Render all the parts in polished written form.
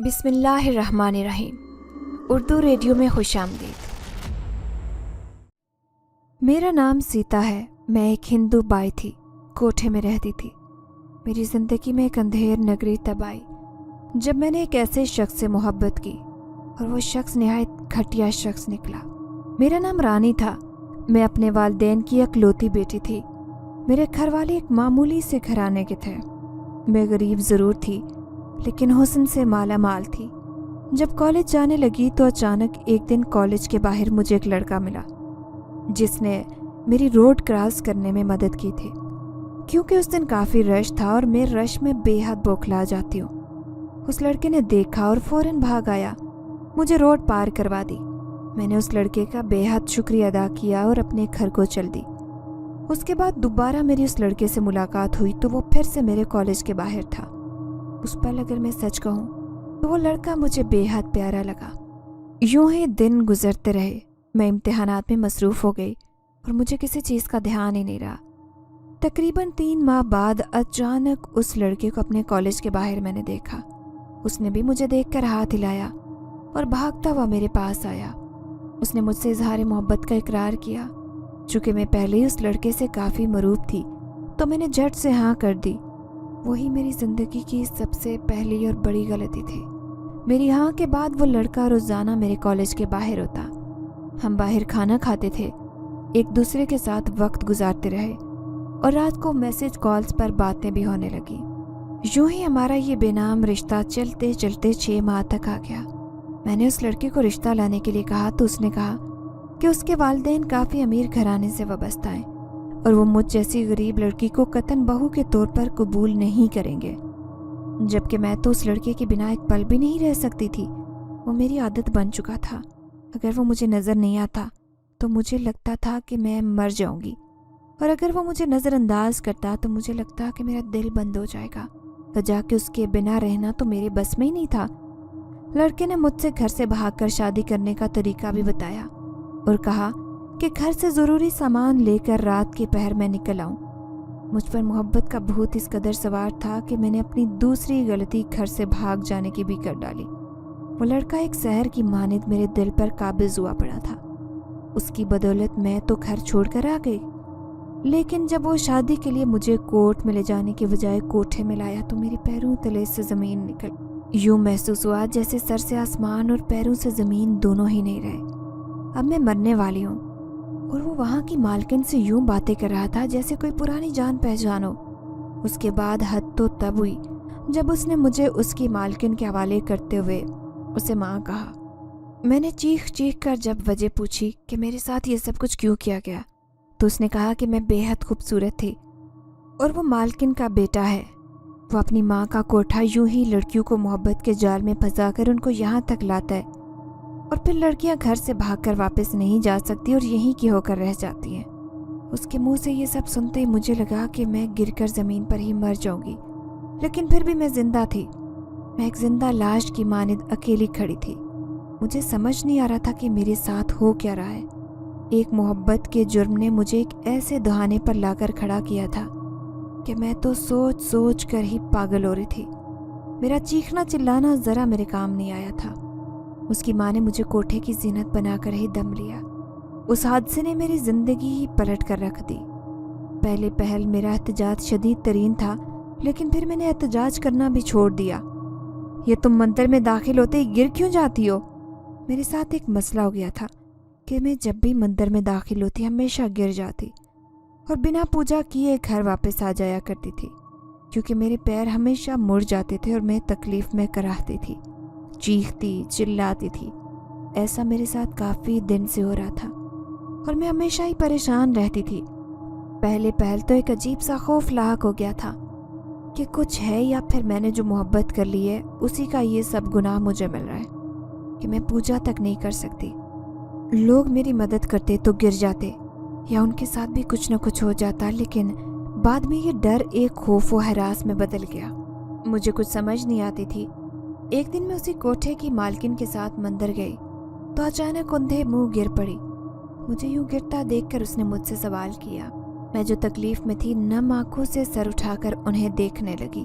بسم اللہ الرحمن الرحیم۔ اردو ریڈیو میں خوش آمدید۔ میرا نام سیتا ہے۔ میں ایک ہندو بائی تھی، کوٹھے میں رہتی تھی۔ میری زندگی میں ایک اندھیر نگری تب آئی جب میں نے ایک ایسے شخص سے محبت کی اور وہ شخص نہایت گھٹیا شخص نکلا۔ میرا نام رانی تھا۔ میں اپنے والدین کی اکلوتی بیٹی تھی۔ میرے گھر والے ایک معمولی سے گھرانے کے تھے۔ میں غریب ضرور تھی لیکن حسن سے مالا مال تھی۔ جب کالج جانے لگی تو اچانک ایک دن کالج کے باہر مجھے ایک لڑکا ملا جس نے میری روڈ کراس کرنے میں مدد کی تھی، کیونکہ اس دن کافی رش تھا اور میں رش میں بے حد بوکھلا جاتی ہوں۔ اس لڑکے نے دیکھا اور فوراً بھاگ آیا، مجھے روڈ پار کروا دی۔ میں نے اس لڑکے کا بے حد شکریہ ادا کیا اور اپنے گھر کو چل دی۔ اس کے بعد دوبارہ میری اس لڑکے سے ملاقات ہوئی تو وہ پھر سے میرے کالج کے باہر تھا۔ اس پل اگر میں سچ کہوں تو وہ لڑکا مجھے بے حد پیارا لگا۔ یوں ہی دن گزرتے رہے۔ میں امتحانات میں مصروف ہو گئی اور مجھے کسی چیز کا دھیان ہی نہیں رہا۔ تقریباً 3 ماہ بعد اچانک اس لڑکے کو اپنے کالج کے باہر میں نے دیکھا۔ اس نے بھی مجھے دیکھ کر ہاتھ ہلایا اور بھاگتا ہوا میرے پاس آیا۔ اس نے مجھ سے اظہار محبت کا اقرار کیا۔ چونکہ میں پہلے ہی اس لڑکے سے کافی مروب تھی تو میں نے جھٹ سے ہاں کر دی۔ وہی میری زندگی کی سب سے پہلی اور بڑی غلطی تھی۔ میری ہاں کے بعد وہ لڑکا روزانہ میرے کالج کے باہر ہوتا۔ ہم باہر کھانا کھاتے تھے، ایک دوسرے کے ساتھ وقت گزارتے رہے اور رات کو میسج کالز پر باتیں بھی ہونے لگی۔ یوں ہی ہمارا یہ بے نام رشتہ چلتے چلتے 6 ماہ تک آ گیا۔ میں نے اس لڑکے کو رشتہ لانے کے لیے کہا تو اس نے کہا کہ اس کے والدین کافی امیر گھرانے سے وابستہ ہیں اور وہ مجھ جیسی غریب لڑکی کو قطن بہو کے طور پر قبول نہیں کریں گے، جبکہ میں تو اس لڑکے کے بنا ایک پل بھی نہیں رہ سکتی تھی۔ وہ میری عادت بن چکا تھا۔ اگر وہ مجھے نظر نہیں آتا تو مجھے لگتا تھا کہ میں مر جاؤں گی، اور اگر وہ مجھے نظر انداز کرتا تو مجھے لگتا کہ میرا دل بند ہو جائے گا، تو جا کے اس کے بنا رہنا تو میرے بس میں ہی نہیں تھا۔ لڑکے نے مجھ سے گھر سے بھاگ کر شادی کرنے کا طریقہ بھی بتایا اور کہا کہ گھر سے ضروری سامان لے کر رات کے پہر میں نکل آؤں۔ مجھ پر محبت کا بھوت اس قدر سوار تھا کہ میں نے اپنی دوسری غلطی گھر سے بھاگ جانے کی بھی کر ڈالی۔ وہ لڑکا ایک زہر کی مانند میرے دل پر قابض ہوا پڑا تھا۔ اس کی بدولت میں تو گھر چھوڑ کر آ گئی، لیکن جب وہ شادی کے لیے مجھے کورٹ میں لے جانے کے بجائے کوٹھے میں لایا تو میرے پیروں تلے سے زمین نکل۔ یوں محسوس ہوا جیسے سر سے آسمان اور پیروں سے زمین دونوں ہی نہیں رہے۔ اب میں مرنے والی ہوں، اور وہ وہاں کی مالکن سے یوں باتیں کر رہا تھا جیسے کوئی پرانی جان پہچان ہو۔ اس کے بعد حد تو تب ہوئی جب اس نے مجھے اس کی مالکن کے حوالے کرتے ہوئے اسے ماں کہا۔ میں نے چیخ چیخ کر جب وجہ پوچھی کہ میرے ساتھ یہ سب کچھ کیوں کیا گیا تو اس نے کہا کہ میں بے حد خوبصورت تھی اور وہ مالکن کا بیٹا ہے۔ وہ اپنی ماں کا کوٹھا یوں ہی لڑکیوں کو محبت کے جال میں پھنسا کر ان کو یہاں تک لاتا ہے، اور پھر لڑکیاں گھر سے بھاگ کر واپس نہیں جا سکتی اور یہیں کی ہو کر رہ جاتی ہیں۔ اس کے منہ سے یہ سب سنتے ہی مجھے لگا کہ میں گر کر زمین پر ہی مر جاؤں گی، لیکن پھر بھی میں زندہ تھی۔ میں ایک زندہ لاش کی مانند اکیلی کھڑی تھی۔ مجھے سمجھ نہیں آ رہا تھا کہ میرے ساتھ ہو کیا رہا ہے۔ ایک محبت کے جرم نے مجھے ایک ایسے دہانے پر لا کر کھڑا کیا تھا کہ میں تو سوچ سوچ کر ہی پاگل ہو رہی تھی۔ میرا چیخنا چلانا ذرا میرے کام نہیں آیا تھا۔ اس کی ماں نے مجھے کوٹھے کی زینت بنا کر ہی دم لیا۔ اس حادثے نے میری زندگی ہی پلٹ کر رکھ دی۔ پہلے پہل میرا احتجاج شدید ترین تھا، لیکن پھر میں نے احتجاج کرنا بھی چھوڑ دیا۔ یہ تم مندر میں داخل ہوتے ہی گر کیوں جاتی ہو؟ میرے ساتھ ایک مسئلہ ہو گیا تھا کہ میں جب بھی مندر میں داخل ہوتی ہمیشہ گر جاتی اور بنا پوجا کیے گھر واپس آ جایا کرتی تھی، کیونکہ میرے پیر ہمیشہ مڑ جاتے تھے اور میں تکلیف میں کراہتی تھی، چیختی چلاتی تھی۔ ایسا میرے ساتھ کافی دن سے ہو رہا تھا اور میں ہمیشہ ہی پریشان رہتی تھی۔ پہلے پہل تو ایک عجیب سا خوف لاحق ہو گیا تھا کہ کچھ ہے یا پھر میں نے جو محبت کر لی ہے اسی کا یہ سب گناہ مجھے مل رہا ہے کہ میں پوجا تک نہیں کر سکتی۔ لوگ میری مدد کرتے تو گر جاتے یا ان کے ساتھ بھی کچھ نہ کچھ ہو جاتا، لیکن بعد میں یہ ڈر ایک خوف و ہراس میں بدل گیا۔ مجھے کچھ سمجھ نہیں آتی تھی۔ ایک دن میں اسی کوٹھے کی مالکن کے ساتھ مندر گئی تو اچانک اندھے منہ گر پڑی۔ مجھے یوں گرتا دیکھ کر اس نے مجھ سے سوال کیا۔ میں جو تکلیف میں تھی نم آنکھوں سے سر اٹھا کر انہیں دیکھنے لگی۔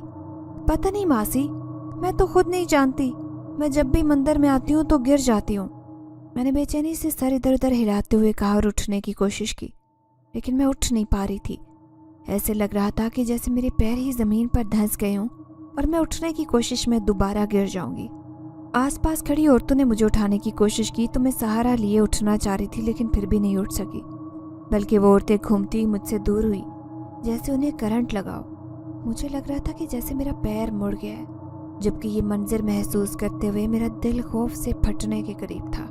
پتہ نہیں ماسی، میں تو خود نہیں جانتی، मैं जब भी मंदिर में आती हूँ तो गिर जाती हूँ। मैंने बेचैनी से सर इधर उधर हिलाते हुए कहा और उठने की कोशिश की, लेकिन मैं उठ नहीं पा रही थी। ऐसे लग रहा था कि जैसे मेरे पैर ही ज़मीन पर धंस गए हों और मैं उठने की कोशिश में दोबारा गिर जाऊंगी। आसपास खड़ी औरतों ने मुझे उठाने की कोशिश की तो मैं सहारा लिए उठना चाह रही थी, लेकिन फिर भी नहीं उठ सकी। बल्कि वो औरतें घूमती हुई मुझसे दूर हुई, जैसे उन्हें करंट लगाओ। मुझे लग रहा था कि जैसे मेरा पैर मुड़ गया है, जबकि ये मंजर महसूस करते हुए मेरा दिल खौफ से फटने के करीब था।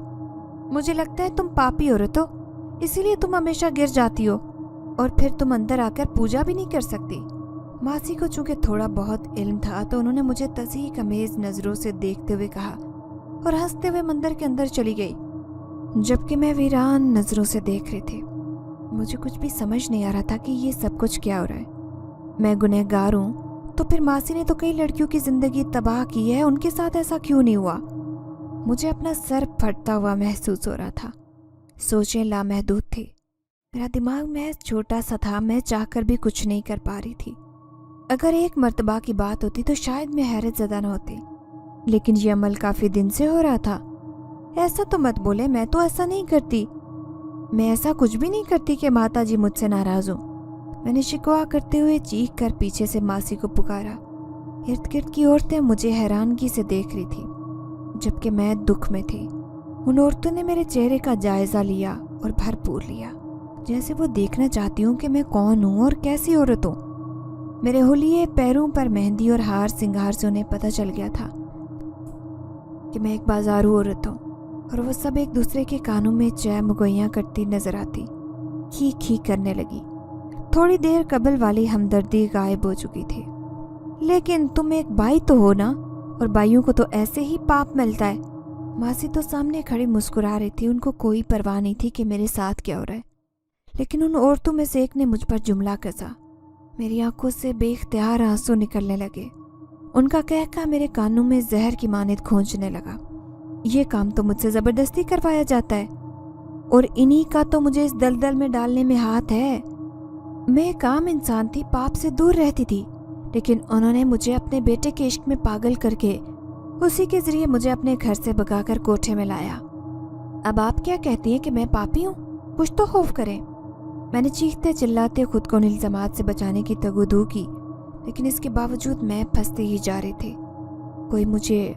मुझे लगता है तुम पापी औरत हो, इसीलिए तुम हमेशा गिर जाती हो और फिर तुम अंदर आकर पूजा भी नहीं कर सकती। मासी को चूंकि थोड़ा बहुत इल्म था तो उन्होंने मुझे तसीह अमेज नजरों से देखते हुए कहा और हंसते हुए मंदिर के अंदर चली गई, जबकि मैं वीरान नजरों से देख रही थी। मुझे कुछ भी समझ नहीं आ रहा था कि ये सब कुछ क्या हो रहा है। मैं गुनहगार हूँ तो फिर मासी ने तो कई लड़कियों की जिंदगी तबाह की है, उनके साथ ऐसा क्यों नहीं हुआ? मुझे अपना सर फटता हुआ महसूस हो रहा था। सोचें लामहदूद थी। मेरा दिमाग महज छोटा सा था, मैं चाहकर भी कुछ नहीं कर पा रही थी। अगर एक मर्तबा की बात होती तो शायद मैं हैरत ज़दा न होती, लेकिन ये अमल काफ़ी दिन से हो रहा था। ऐसा तो मत बोले, मैं तो ऐसा नहीं करती। मैं ऐसा कुछ भी नहीं करती कि माता जी मुझसे नाराज़ हों। मैंने शिकवा करते हुए चीख कर पीछे से मासी को पुकारा। इर्द गिर्द की औरतें मुझे हैरानगी से देख रही थी, जबकि मैं दुख में थी। उन औरतों ने मेरे चेहरे का जायजा लिया और भरपूर लिया, जैसे वो देखना चाहती हूँ कि मैं कौन हूँ और कैसी औरत हूँ। मेरे हुलिये पैरों पर मेहंदी और हार सिंगार से उन्हें पता चल गया था कि मैं एक बाजारू औरत हूँ, और वो सब एक दूसरे के कानों में जय मुगैया करती नजर आती। खी खी करने लगी। थोड़ी देर कबल वाली हमदर्दी गायब हो चुकी थी। लेकिन तुम एक बाई तो हो ना, और बाइयों को तो ऐसे ही पाप मिलता है। मासी तो सामने खड़ी मुस्कुरा रही थी, उनको कोई परवाह नहीं थी कि मेरे साथ क्या हो रहा है। लेकिन उन औरतों में से एक ने मुझ पर जुमला कसा। मेरी आंखों से बेख्तियार आंसू निकलने लगे। उनका कहका मेरे कानों में जहर की मानित खौंचने लगा। ये काम तो मुझसे जबरदस्ती करवाया जाता है, और इन्हीं का तो मुझे इस दलदल में डालने में हाथ है। मैं एक आम इंसान थी, पाप से दूर रहती थी, लेकिन उन्होंने मुझे अपने बेटे के इश्क में पागल करके उसी के जरिए मुझे अपने घर से भगाकर कोठे में लाया। अब आप क्या कहती हैं कि मैं पापी हूँ? कुछ तो खौफ करें। मैंने चीखते चिल्लाते खुद को इल्जामात से बचाने की तगुदू की, लेकिन इसके बावजूद मैं फंसते ही जा रही थी। कोई मुझे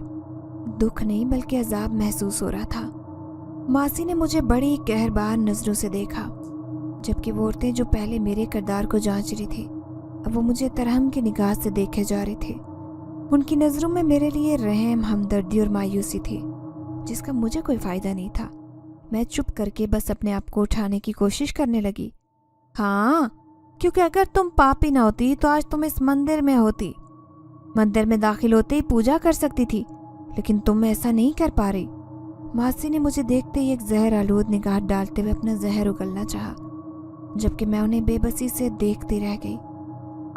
दुख नहीं बल्कि अजाब महसूस हो रहा था। मासी ने मुझे बड़ी कहरबार नजरों से देखा, जबकि वो औरतें जो पहले मेरे किरदार को जांच रही थी, अब वो मुझे तरहम की निगाह से देखे जा रही थी। उनकी नज़रों में मेरे लिए रहम, हमदर्दी और मायूसी थी, जिसका मुझे कोई फ़ायदा नहीं था। मैं चुप करके बस अपने आप को उठाने की कोशिश करने लगी। हाँ, क्योंकि अगर तुम पापी ना होती तो आज तुम इस मंदिर में होती। मंदिर में दाखिल होते ही पूजा कर सकती थी, लेकिन तुम ऐसा नहीं कर पा रही। मासी ने मुझे देखते ही एक जहर आलूद निगाह डालते हुए अपना जहर उगलना चाहा, जबकि मैं उन्हें बेबसी से देखती रह गई।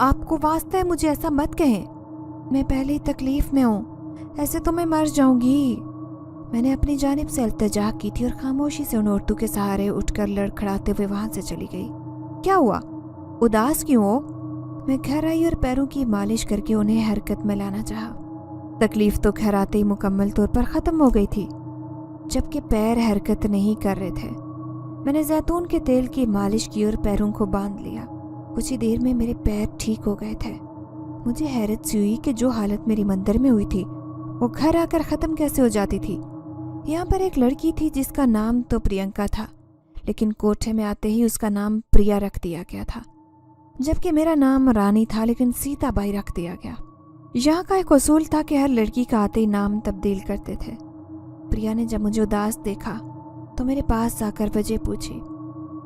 आपको वास्ता है मुझे ऐसा मत कहें, मैं पहले ही तकलीफ में हूँ, ऐसे तो मैं मर जाऊंगी। मैंने अपनी जानिब से इल्तिजा की थी और खामोशी से उन औरतों के सहारे उठकर लड़खड़ाते हुए वहां से चली गई। क्या हुआ? उदास क्यों हो? मैं घर आई और पैरों की मालिश करके उन्हें हरकत में लाना चाहा। तकलीफ तो घर आते ही मुकम्मल तौर पर ख़त्म हो गई थी, जबकि पैर हरकत नहीं कर रहे थे। मैंने जैतून के तेल की मालिश की और पैरों को बांध लिया। कुछ ही देर में मेरे पैर ठीक हो गए थे। मुझे हैरत सी हुई कि जो हालत मेरी मंदिर में हुई थी वो घर आकर ख़त्म कैसे हो जाती थी। यहाँ पर एक लड़की थी जिसका नाम तो प्रियंका था, लेकिन कोठे में आते ही उसका नाम प्रिया रख दिया गया था, जबकि मेरा नाम रानी था लेकिन सीताबाई रख दिया गया। यहाँ का एक उसूल था कि हर लड़की का आते ही नाम तब्दील करते थे। प्रिया ने जब मुझे उदास देखा तो मेरे पास आकर वजह पूछी।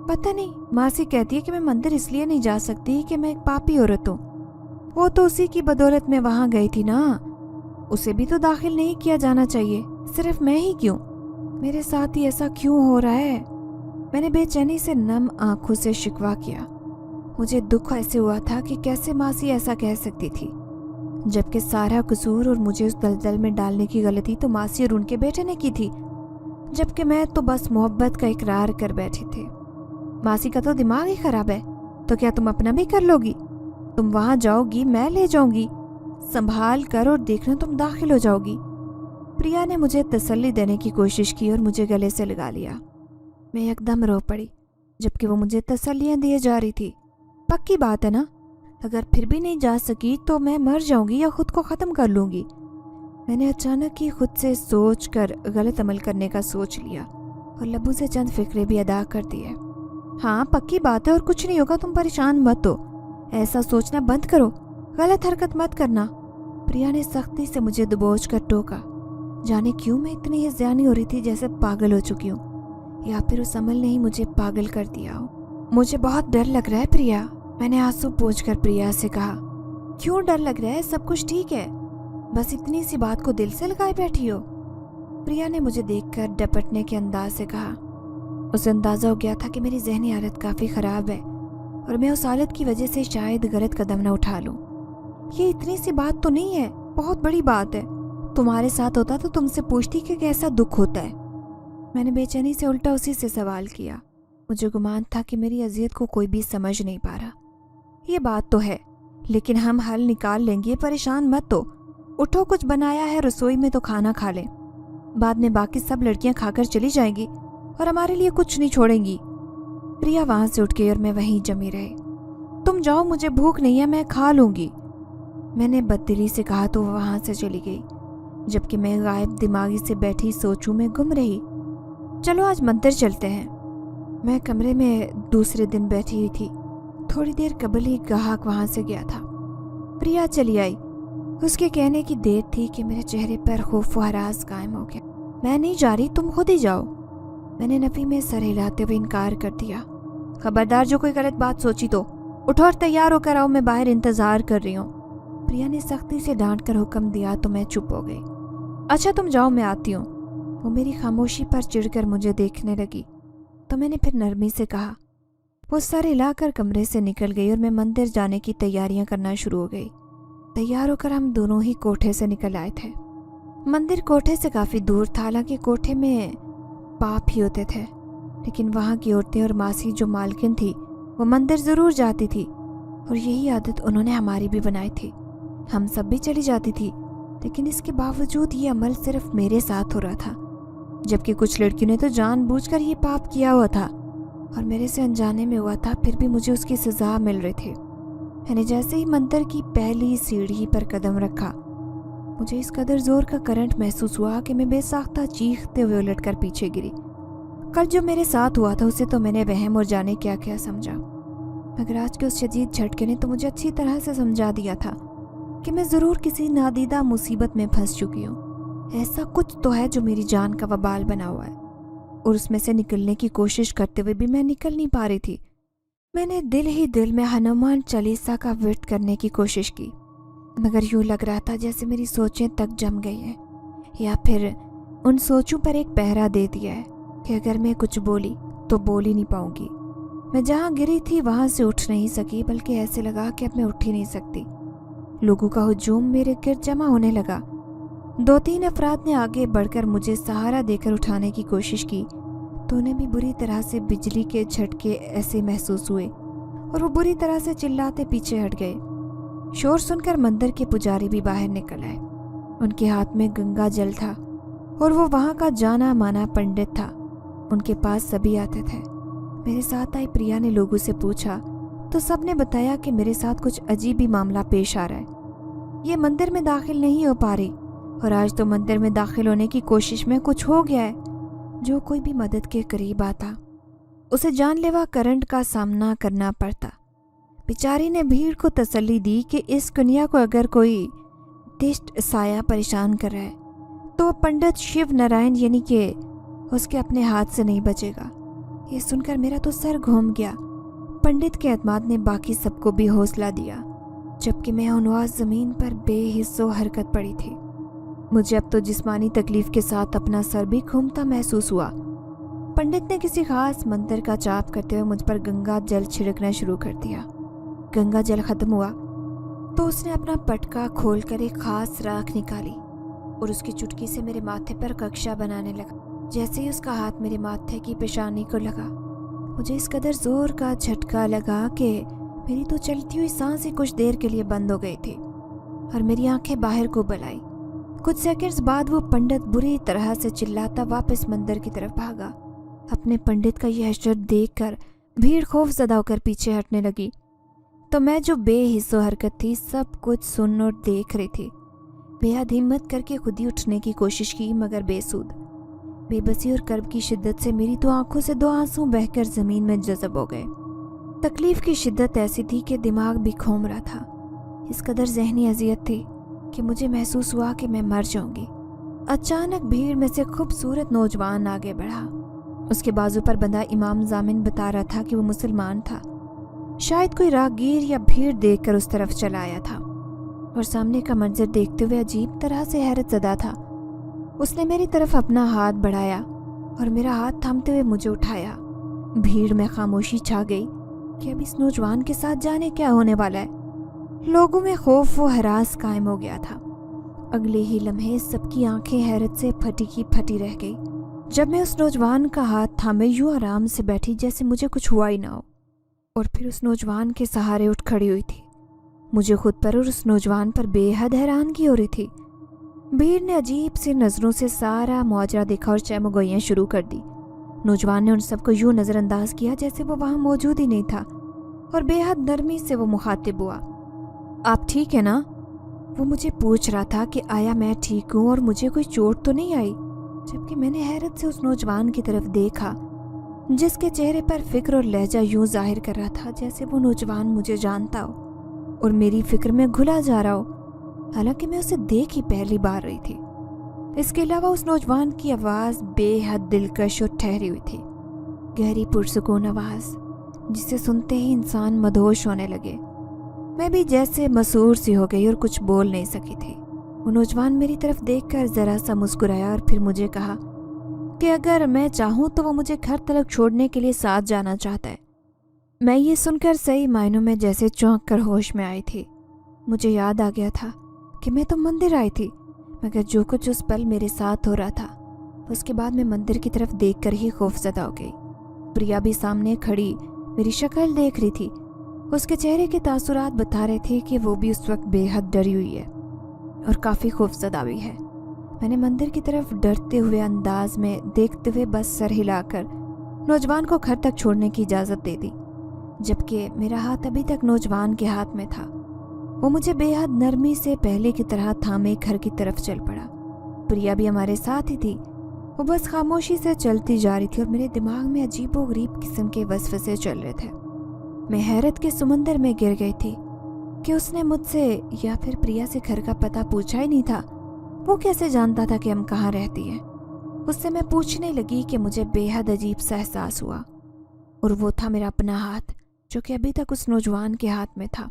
पता नहीं, मासी कहती है कि मैं मंदिर इसलिए नहीं जा सकती कि मैं एक पापी औरत हूँ। वो तो उसी की बदौलत में वहाँ गई थी ना, उसे भी तो दाखिल नहीं किया जाना चाहिए, सिर्फ मैं ही क्यों? मेरे साथ ही ऐसा क्यों हो रहा है? मैंने बेचैनी से नम आंखों से शिकवा किया। मुझे दुख ऐसे हुआ था कि कैसे मासी ऐसा कह सकती थी, जबकि सारा कसूर और मुझे उस दलदल में डालने की गलती तो मासी और उनके बेटे ने की थी, जबकि मैं तो बस मोहब्बत का इकरार कर बैठी थी। मासी का तो दिमाग ही खराब है, तो क्या तुम अपना भी कर लोगी? तुम वहां जाओगी, मैं ले जाऊंगी, संभाल कर, और देखना तुम दाखिल हो जाओगी। प्रिया ने मुझे तसल्ली देने की कोशिश की और मुझे गले से लगा लिया। मैं एकदम रो पड़ी, जबकि वो मुझे तसल्लियां दिए जा रही थी। पक्की बात है ना, अगर फिर भी नहीं जा सकी तो मैं मर जाऊंगी या खुद को ख़त्म कर लूंगी। मैंने अचानक ही खुद से सोच कर गलत अमल करने का सोच लिया और लब्बू से चंद फिक्रे भी अदा कर दिए। हाँ, पक्की बात है और कुछ नहीं होगा, तुम परेशान मत हो, ऐसा सोचना बंद करो, गलत हरकत मत करना। प्रिया ने सख्ती से मुझे दबोच कर टोका। जाने क्यों मैं इतनी हिज़्यानी हो रही थी, जैसे पागल हो चुकी हूँ, या फिर उस अमल ने ही मुझे पागल कर दिया हो। मुझे बहुत डर लग रहा है प्रिया, मैंने आंसू पोंछकर प्रिया से कहा। क्यों डर लग रहा है, सब कुछ ठीक है, बस इतनी सी बात को दिल से लगाए बैठी हो। प्रिया ने मुझे देखकर डपटने के अंदाज से कहा। उसे अंदाज़ा हो गया था कि मेरी जहनी हालत काफ़ी ख़राब है और मैं उस हालत की वजह से शायद गलत कदम न उठा लूँ। ये इतनी सी बात तो नहीं है, बहुत बड़ी बात है। तुम्हारे साथ होता तो तुमसे पूछती कि कैसा दुख होता है। मैंने बेचैनी से उल्टा उसी से सवाल किया। मुझे गुमान था कि मेरी अजियत को कोई भी समझ नहीं पा रहा। ये बात तो है, लेकिन हम हल निकाल लेंगे, परेशान मत हो। उठो, कुछ बनाया है रसोई में तो खाना खा लें, बाद में बाकी सब लड़कियां खाकर चली जाएंगी और हमारे लिए कुछ नहीं छोड़ेंगी। प्रिया वहां से उठ गई और मैं वहीं जमी रही। तुम जाओ, मुझे भूख नहीं है, मैं खा लूंगी, मैंने बददिली से कहा तो वहां से चली गई, जबकि मैं गायब दिमागी से बैठी सोचूं में गुम रही। चलो आज मंदिर चलते हैं। मैं कमरे में दूसरे दिन बैठी हुई थी। थोड़ी देर कबल ही ग्राहक वहां से गया था। प्रिया चली आई। उसके कहने की देर थी कि मेरे चेहरे पर खौफ व हरास कायम हो गया। मैं नहीं जा रही, तुम खुद ही जाओ, मैंने नफी में सर हिलाते हुए इनकार कर दिया। खबरदार, जो कोई गलत बात सोची तो उठो और तैयार होकर आओ, मैं बाहर इंतजार कर रही हूँ। प्रिया ने सख्ती से डांट कर हुक्म दिया तो मैं चुप हो गई। अच्छा तुम जाओ, मैं आती हूँ। वो मेरी खामोशी पर चिढ़कर मुझे देखने लगी तो मैंने फिर नरमी से कहा। वो सर हिलाकर कमरे से निकल गई और मैं मंदिर जाने की तैयारियां करना शुरू हो गई। तैयार होकर हम दोनों ही कोठे से निकल आए थे। मंदिर कोठे से काफ़ी दूर था, हालांकि कोठे में पाप ही होते थे, लेकिन वहाँ की औरतें और मासी जो मालकिन थी वो मंदिर ज़रूर जाती थी और यही आदत उन्होंने हमारी भी बनाई थी। हम सब भी चली जाती थी, लेकिन इसके बावजूद ये अमल सिर्फ मेरे साथ हो रहा था, जबकि कुछ लड़कियों ने तो जानबूझकर ये पाप किया हुआ था और मेरे से अनजाने में हुआ था, फिर भी मुझे उसकी सज़ा मिल रही थी। मैंने जैसे ही मंदिर की पहली सीढ़ी पर कदम रखा, मुझे इस कदर जोर का करंट महसूस हुआ कि मैं बेसाख्ता चीखते हुए उलटकर पीछे गिरी। कल जो मेरे साथ हुआ था उसे तो मैंने वहम और जाने क्या क्या समझा, मगर आज के उस शदीद झटके ने तो मुझे अच्छी तरह से समझा दिया था कि मैं ज़रूर किसी नादीदा मुसीबत में फंस चुकी हूँ। ऐसा कुछ तो है जो मेरी जान का वबाल बना हुआ है और उसमें से निकलने की कोशिश करते हुए भी मैं निकल नहीं पा रही थी। मैंने दिल ही दिल में हनुमान चालीसा का विर्त करने की कोशिश की, मगर यूँ लग रहा था जैसे मेरी सोचें तक जम गई हैं, या फिर उन सोचों पर एक पहरा दे दिया है कि अगर मैं कुछ बोली तो बोल ही नहीं पाऊंगी। मैं जहाँ गिरी थी वहाँ से उठ नहीं सकी, बल्कि ऐसे लगा कि अब मैं उठ ही नहीं सकती। लोगों का हुजूम मेरे गिर्द जमा होने लगा। 2-3 अफराद ने आगे बढ़कर मुझे सहारा देकर उठाने की कोशिश की तो उन्हें भी बुरी तरह से बिजली के झटके ऐसे महसूस हुए और वो बुरी तरह से चिल्लाते पीछे हट गए। शोर सुनकर मंदिर के पुजारी भी बाहर निकल आए। उनके हाथ में गंगा जल था और वो वहाँ का जाना माना पंडित था। उनके पास सभी आते थे। मेरे साथ आई प्रिया ने लोगों से पूछा तो सब ने बताया कि मेरे साथ कुछ अजीब ही मामला पेश आ रहा है। ये मंदिर में दाखिल नहीं हो पा रही और आज तो मंदिर में दाखिल होने की कोशिश में कुछ हो गया है। जो कोई भी मदद के करीब आता उसे जानलेवा करंट का सामना करना पड़ता। बेचारी ने भीड़ को तसल्ली दी कि इस कन्या को अगर कोई दिष्ट साया परेशान कर रहा है तो पंडित शिव नारायण यानी कि उसके अपने हाथ से नहीं बचेगा। ये सुनकर मेरा तो सर घूम गया। पंडित के एतमाद ने बाकी सबको भी हौसला दिया, जबकि मैं उनवास ज़मीन पर बेहिस्सो हरकत पड़ी थी। मुझे अब तो जिस्मानी तकलीफ के साथ अपना सर भी घूमता महसूस हुआ। पंडित ने किसी खास मंत्र का जाप करते हुए मुझ पर गंगा जल छिड़कना शुरू कर दिया। गंगा जल खत्म हुआ तो उसने अपना पटका खोलकर एक खास राख निकाली और उसकी चुटकी से मेरे माथे पर कक्षा बनाने लगा। जैसे ही उसका हाथ मेरे माथे की पेशानी को लगा, मुझे इस कदर जोर का झटका लगा कि मेरी तो चलती हुई सांसें कुछ देर के लिए बंद हो गई थी और मेरी आंखें बाहर को बल आई। कुछ सेकंड्स बाद वो पंडित बुरी तरह से चिल्लाता वापस मंदिर की तरफ भागा। अपने पंडित का यह हशर देखकर भीड़ खौफजदा होकर पीछे हटने लगी, तो मैं जो बेहिस्सो हरकत थी सब कुछ सुन और देख रही थी। बेहद हिम्मत करके खुद ही उठने की कोशिश की, मगर बेसूद। बेबसी और कर्ब की शिद्दत से मेरी तो आंखों से 2 आंसू बहकर जमीन में जज़ब हो गए। तकलीफ की शिद्दत ऐसी थी कि दिमाग भी घूम रहा था। इस कदर जहनी अजियत थी कि मुझे महसूस हुआ कि मैं मर जाऊंगी। अचानक भीड़ में से खूबसूरत नौजवान आगे बढ़ा। उसके बाजू पर बंधा इमाम जामिन बता रहा था कि वो मुसलमान था। शायद कोई राहगीर या भीड़ देखकर उस तरफ चला आया था और सामने का मंजर देखते हुए अजीब तरह से हैरत ज़दा था। उसने मेरी तरफ अपना हाथ बढ़ाया और मेरा हाथ थामते हुए मुझे उठाया। भीड़ में खामोशी छा गई कि अब इस नौजवान के साथ जाने क्या होने वाला है। लोगों में खौफ व हरास कायम हो गया था। अगले ही लम्हे सबकी आंखें हैरत से फटी की फटी रह गई जब मैं उस नौजवान का हाथ थामे यूं आराम से बैठी जैसे मुझे कुछ हुआ ही ना हो, और फिर उस नौजवान के सहारे उठ खड़ी हुई थी। मुझे खुद पर और उस नौजवान पर बेहद हैरानगी हो रही थी। भीड़ ने अजीब सी नज़रों से सारा मुआजरा देखा और चहमगोइयाँ शुरू कर दी। नौजवान ने उन सबको यूं नज़रअंदाज किया जैसे वो वहाँ मौजूद ही नहीं था, और बेहद नरमी से वो मुखातिब हुआ। आप ठीक है ना? वो मुझे पूछ रहा था कि आया मैं ठीक हूँ और मुझे कोई चोट तो नहीं आई, जबकि मैंने हैरत से उस नौजवान की तरफ देखा जिसके चेहरे पर फिक्र और लहजा यूं जाहिर कर रहा था जैसे वो नौजवान मुझे जानता हो और मेरी फिक्र में घुला जा रहा हो, हालांकि मैं उसे देख ही पहली बार रही थी। इसके अलावा उस नौजवान की आवाज़ बेहद दिलकश और ठहरी हुई थी, गहरी पुरसुकून आवाज़ जिसे सुनते ही इंसान मदहोश होने लगे। मैं भी जैसे मसूर सी हो गई और कुछ बोल नहीं सकी थी। वो नौजवान मेरी तरफ देखकर ज़रा सा मुस्कुराया और फिर मुझे कहा कि अगर मैं चाहूँ तो वो मुझे घर तक छोड़ने के लिए साथ जाना चाहता है। मैं ये सुनकर सही मायनों में जैसे चौंक कर होश में आई थी। मुझे याद आ गया था कि मैं तो मंदिर आई थी, मगर जो कुछ उस पल मेरे साथ हो रहा था उसके बाद मैं मंदिर की तरफ देखकर ही खौफजदा हो गई। प्रिया भी सामने खड़ी मेरी शक्ल देख रही थी। उसके चेहरे के तासुरात बता रहे थे कि वो भी उस वक्त बेहद डरी हुई है और काफ़ी खौफजदा भी है। मैंने मंदिर की तरफ डरते हुए अंदाज में देखते हुए बस सर हिलाकर नौजवान को घर तक छोड़ने की इजाज़त दे दी, जबकि मेरा हाथ अभी तक नौजवान के हाथ में था। वो मुझे बेहद नरमी से पहले की तरह थामे घर की तरफ चल पड़ा। प्रिया भी हमारे साथ ही थी। वो बस खामोशी से चलती जा रही थी और मेरे दिमाग में अजीबोगरीब किस्म के वसवसे चल रहे थे। मैं हैरत के समंदर में गिर गई थी कि उसने मुझसे या फिर प्रिया से घर का पता पूछा ही नहीं था। वो कैसे जानता था कि हम कहाँ रहती हैं? उससे मैं पूछने लगी कि मुझे बेहद अजीब सा एहसास हुआ, और वो था मेरा अपना हाथ जो कि अभी तक उस नौजवान के हाथ में था।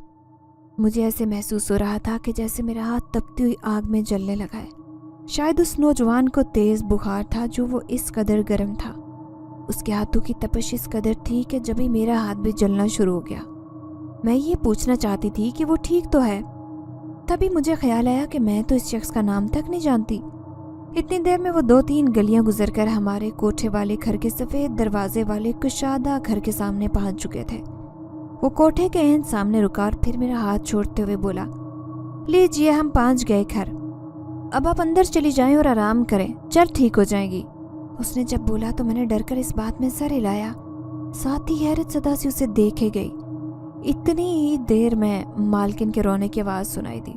मुझे ऐसे महसूस हो रहा था कि जैसे मेरा हाथ तपती हुई आग में जलने लगा है। शायद उस नौजवान को तेज़ बुखार था जो वो इस कदर गर्म था। उसके हाथों की तपश इस कदर थी कि जब ही मेरा हाथ भी जलना शुरू हो गया। मैं ये पूछना चाहती थी कि वो ठीक तो है। तभी मुझे ख्याल आया कि मैं तो इस शख्स का नाम तक नहीं जानती। इतनी देर में वो 2-3 गलियां गुजरकर हमारे कोठे वाले घर के सफ़ेद दरवाजे वाले कुशादा घर के सामने पहुंच चुके थे। वो कोठे के एहन सामने रुका और फिर मेरा हाथ छोड़ते हुए बोला, लीजिए हम पहुंच गए घर, अब आप अंदर चली जाएं और आराम करें, जल्द ठीक हो जाएगी। उसने जब बोला तो मैंने डरकर इस बात में सर हिलाया, साथ ही हैरत सदा से उसे देखे गई। इतनी ही देर में मालकिन के रोने की आवाज़ सुनाई दी,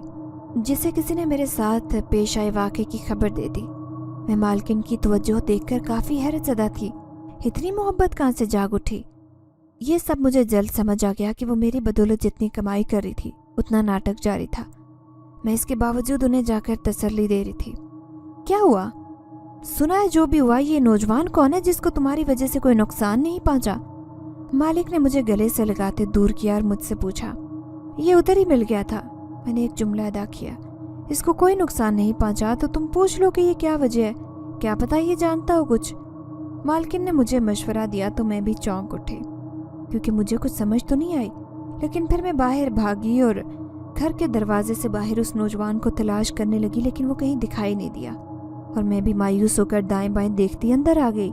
जिसे किसी ने मेरे साथ पेश आए वाक़े की खबर दे दी। मैं मालकिन की तवज्जो देखकर काफ़ी हैरत ज़दा थी। इतनी मोहब्बत कहाँ से जाग उठी? ये सब मुझे जल्द समझ आ गया कि वो मेरी बदौलत जितनी कमाई कर रही थी उतना नाटक जारी था। मैं इसके बावजूद उन्हें जाकर तसल्ली दे रही थी। क्या हुआ? सुना है जो भी हुआ, ये नौजवान कौन है जिसको तुम्हारी वजह से कोई नुकसान नहीं पहुंचा? मालिक ने मुझे गले से लगाते दूर किया और मुझसे पूछा। ये उधर ही मिल गया था। मैंने एक जुमला अदा किया, इसको कोई नुकसान नहीं पहुंचा तो तुम पूछ लो कि ये क्या वजह है, क्या पता ये जानता हो कुछ। मालकिन ने मुझे मशवरा दिया तो मैं भी चौंक उठी, क्योंकि मुझे कुछ समझ तो नहीं आई। लेकिन फिर मैं बाहर भागी और घर के दरवाजे से बाहर उस नौजवान को तलाश करने लगी, लेकिन वो कहीं दिखाई नहीं दिया और मैं भी मायूस होकर दाएं बाएं देखती अंदर आ गई।